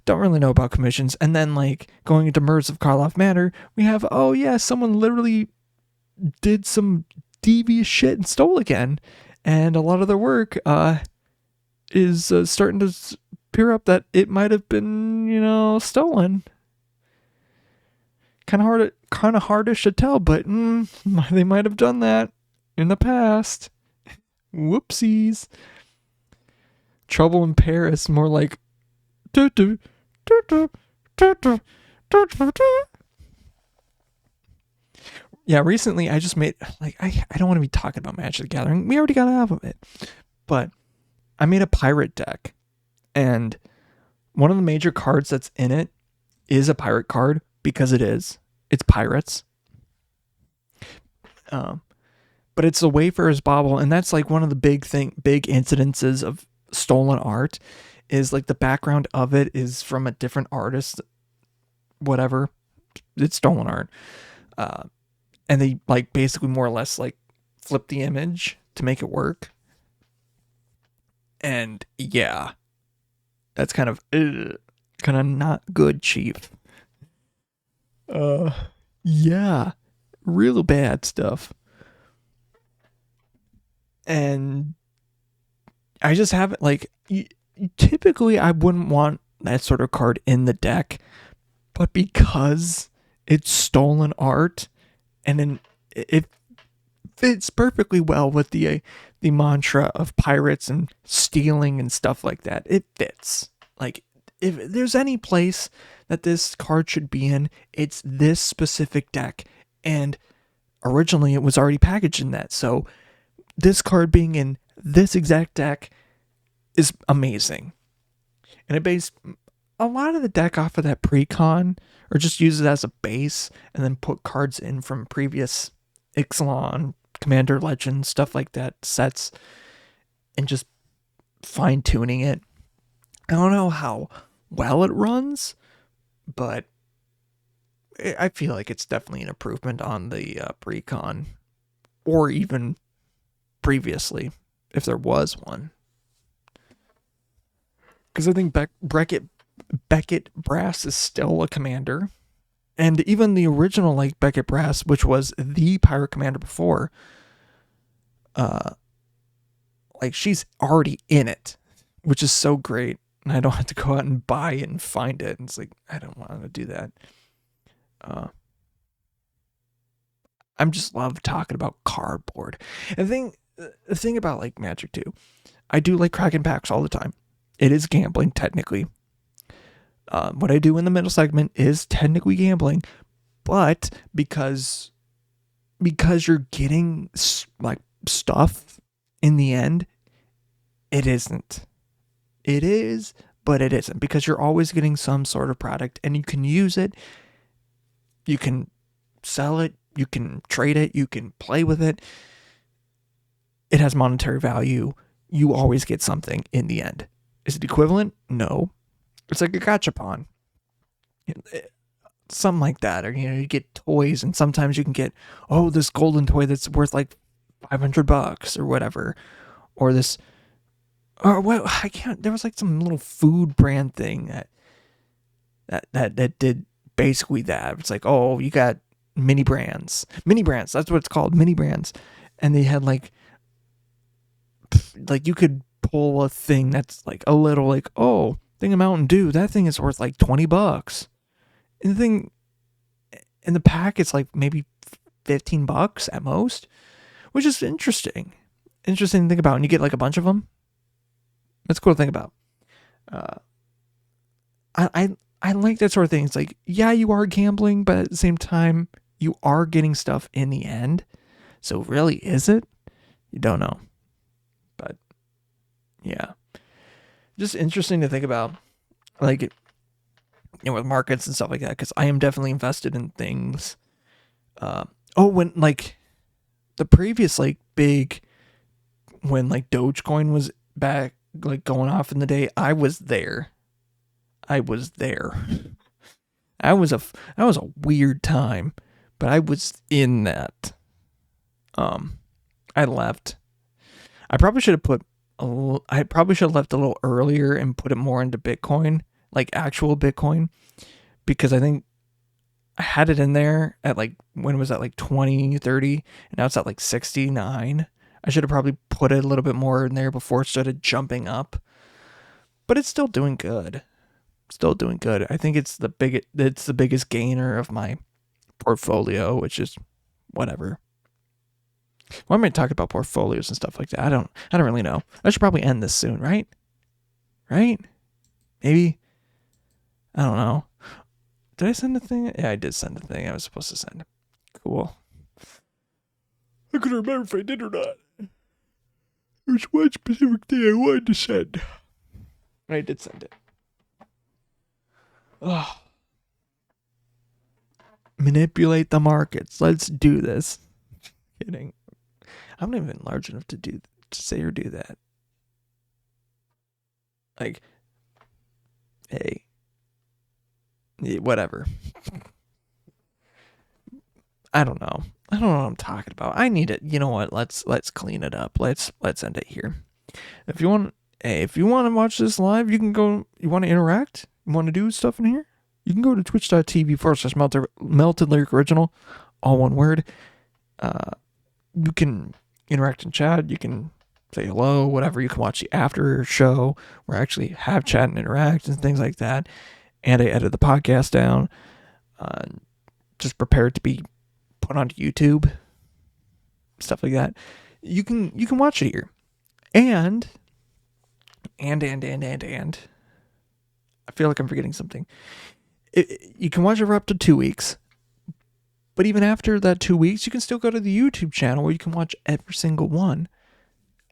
Don't really know about commissions. And then, like, going into Murders of Karloff Manor, we have, oh yeah, someone literally did some devious shit and stole again. And a lot of their work is starting to appear up that it might have been, stolen. Kind of hardish to tell, but they might have done that in the past. Whoopsies. Trouble in Paris, more like yeah, recently I just made, like, I don't want to be talking about Magic the Gathering. We already got out of it. But I made a pirate deck. And one of the major cards that's in it is a pirate card, because it is. It's pirates. But it's a Wayfarer's Bauble, and that's like one of the big incidences of stolen art, is like the background of it is from a different artist, whatever. It's stolen art. And they like basically more or less like flip the image to make it work. And yeah, that's kind of not good, Chief. Yeah, real bad stuff. And I just haven't, like, typically I wouldn't want that sort of card in the deck, but because it's stolen art, and then it fits perfectly well with the mantra of pirates and stealing and stuff like that. It fits. Like, if there's any place that this card should be in, it's this specific deck. And originally it was already packaged in that. So this card being in this exact deck is amazing. And it based a lot of the deck off of that pre-con, or just use it as a base and then put cards in from previous Ixalan, Commander Legends, stuff like that, sets, and just fine-tuning it. I don't know how well it runs, but I feel like it's definitely an improvement on the pre-con, or even previously, if there was one. Because I think Beckett Brass is still a commander. And even the original, like, Beckett Brass, which was the pirate commander before, like, she's already in it, which is so great. And I don't have to go out and buy it and find it. And it's like, I don't want to do that. I'm just love talking about cardboard. And the thing about, like, Magic too, I do like cracking packs all the time. It is gambling, technically. What I do in the middle segment is technically gambling, but because you're getting like stuff in the end, it isn't. It is, but it isn't, because you're always getting some sort of product, and you can use it, you can sell it, you can trade it, you can play with it. It has monetary value. You always get something in the end. Is it equivalent? No. It's like a gachapon. Something like that. Or, you get toys, and sometimes you can get, this golden toy that's worth like $500 or whatever. Or this, or what, I can't, there was like some little food brand thing that did basically that. It's like, you got mini brands. That's what it's called. Mini brands. And they had like you could pull a thing that's like a little, like, thing of Mountain Dew, that thing is worth like $20. And the thing in the pack, it's like maybe $15 at most, which is interesting to think about. And you get like a bunch of them. That's cool to think about. I like that sort of thing. It's like, yeah, you are gambling, but at the same time, you are getting stuff in the end. So really, is it? You don't know. But yeah, just interesting to think about, like, with markets and stuff like that, because I am definitely invested in things. When, like, the previous like big, when like Dogecoin was back, like going off in the day, I was there. That was a weird time, but I was in that. I left. I probably should have left a little earlier and put it more into Bitcoin, like actual Bitcoin, because I think I had it in there at like, when was that, like 20, 30, and now it's at like 69. I should have probably put it a little bit more in there before it started jumping up, but it's still doing good. I think it's the biggest gainer of my portfolio, which is whatever. Why am I talking about portfolios and stuff like that? I don't really know. I should probably end this soon, right? Maybe. I don't know. Did I send a thing? Yeah, I did send a thing I was supposed to send. Cool. I couldn't remember if I did or not. There's one specific thing I wanted to send. I did send it. Ugh. Manipulate the markets. Let's do this. Kidding. I'm not even large enough to say or do that. Like, hey, whatever. I don't know what I'm talking about. I need it. You know what? Let's clean it up. Let's end it here. If you want to watch this live, you can go. You want to interact? You want to do stuff in here? You can go to twitch.tv/Melted Lyric Original, all one word. You can interact in chat. You can say hello, whatever. You can watch the after show where I actually have chat and interact and things like that. And I edit the podcast down. Just prepare it to be put onto YouTube. Stuff like that. You can watch it here. And I feel like I'm forgetting something. You can watch it for up to 2 weeks. But even after that 2 weeks, you can still go to the YouTube channel where you can watch every single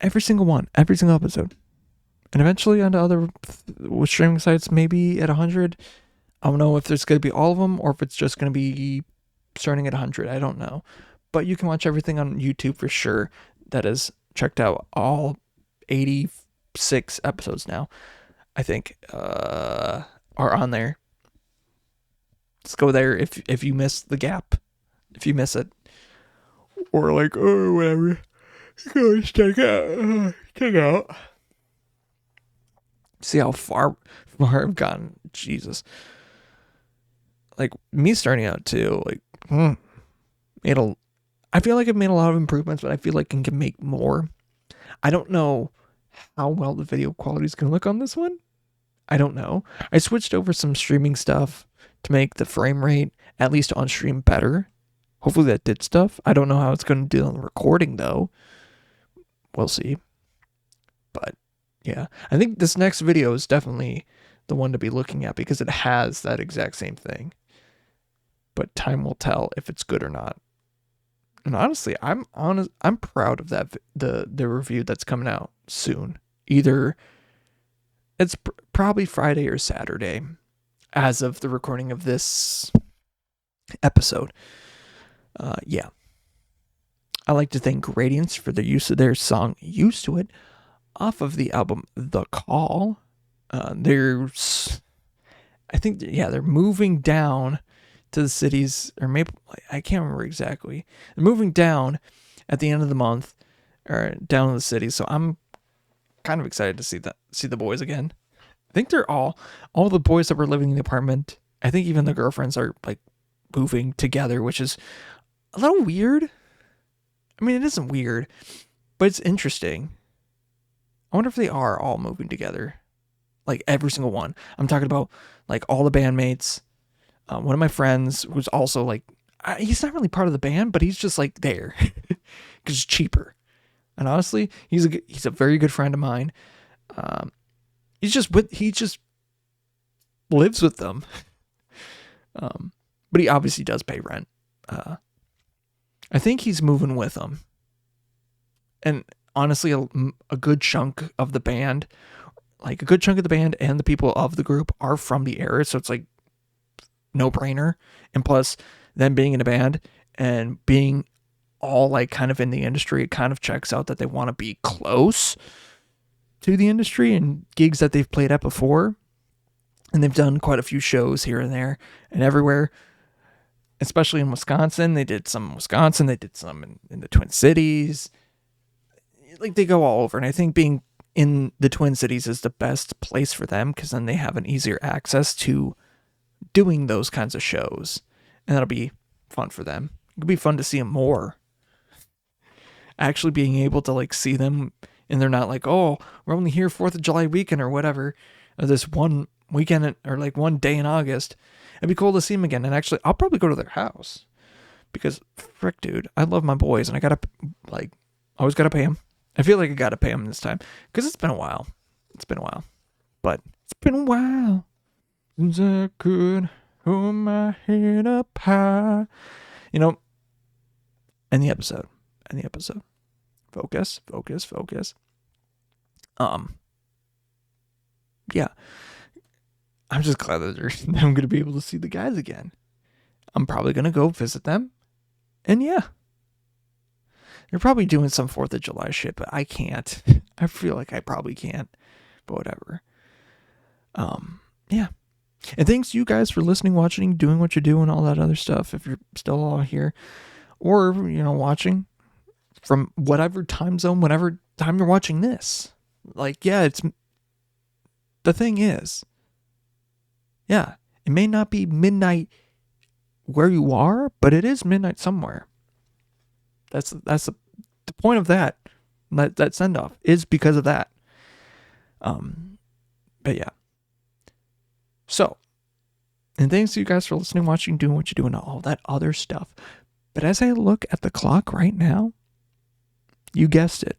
episode. And eventually onto other streaming sites, maybe at 100. I don't know if there's going to be all of them or if it's just going to be starting at 100. I don't know. But you can watch everything on YouTube for sure. That is checked out all 86 episodes now, I think, are on there. Just go there if you miss the gap. If you miss it. Or like, oh, whatever. Go check out. See how far I've gotten. Jesus. Like, me starting out too, like, I feel like I've made a lot of improvements, but I feel like I can make more. I don't know how well the video quality is going to look on this one. I don't know. I switched over some streaming stuff to make the frame rate, at least on stream, better. Hopefully that did stuff. I don't know how it's going to do on the recording, though. We'll see. But, yeah. I think this next video is definitely the one to be looking at because it has that exact same thing. But time will tell if it's good or not. And honestly, I'm proud of that the review that's coming out soon. Either it's probably Friday or Saturday as of the recording of this episode. Yeah. I like to thank Radiance for the use of their song Used to It off of the album The Call. They're moving down to the cities, or maybe, I can't remember exactly. They're moving down at the end of the month, or down to the city, so I'm kind of excited to see the boys again. I think they're all the boys that were living in the apartment, I think even the girlfriends are like moving together, which is a little weird. I mean, it isn't weird, but it's interesting. I wonder if they are all moving together. Like every single one. I'm talking about like all the bandmates. One of my friends was also like, he's not really part of the band, but he's just like there because it's cheaper. And honestly, he's a very good friend of mine. He just lives with them. But he obviously does pay rent. I think he's moving with them. And honestly, a good chunk of the band, and the people of the group are from the area. So it's like no brainer. And plus them being in a band and being all like kind of in the industry, it kind of checks out that they want to be close to the industry and gigs that they've played at before. And they've done quite a few shows here and there and everywhere, especially in Wisconsin. They did some in Wisconsin. They did some in the Twin Cities. Like, they go all over. And I think being in the Twin Cities is the best place for them, because then they have an easier access to doing those kinds of shows. And that'll be fun for them. It'll be fun to see them more. Actually being able to like see them, and they're not like, oh, we're only here 4th of July weekend or whatever, or this one weekend or like one day in August. It'd be cool to see them again. And actually, I'll probably go to their house, because frick, dude, I love my boys, and I gotta, like, always gotta pay them. I feel like I gotta pay them this time, because it's been a while. But it's been a while since I could hold my head up high. You know, end the episode. Focus. Yeah. I'm just glad that I'm going to be able to see the guys again. I'm probably going to go visit them. And yeah. They're probably doing some 4th of July shit, but I can't. I feel like I probably can't. But whatever. Yeah. And thanks to you guys for listening, watching, doing what you do, and all that other stuff. If you're still all here, or, watching from whatever time zone, whatever time you're watching this. Like, yeah, the thing is, yeah, it may not be midnight where you are, but it is midnight somewhere. That's the point of that send off is because of that. But yeah. So, and thanks to you guys for listening, watching, doing what you do, and all that other stuff. But as I look at the clock right now, you guessed it,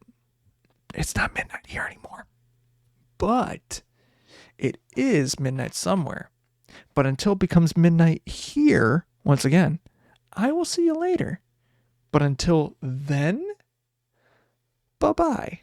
it's not midnight here anymore. But it is midnight somewhere. But until it becomes midnight here, once again, I will see you later. But until then, bye-bye.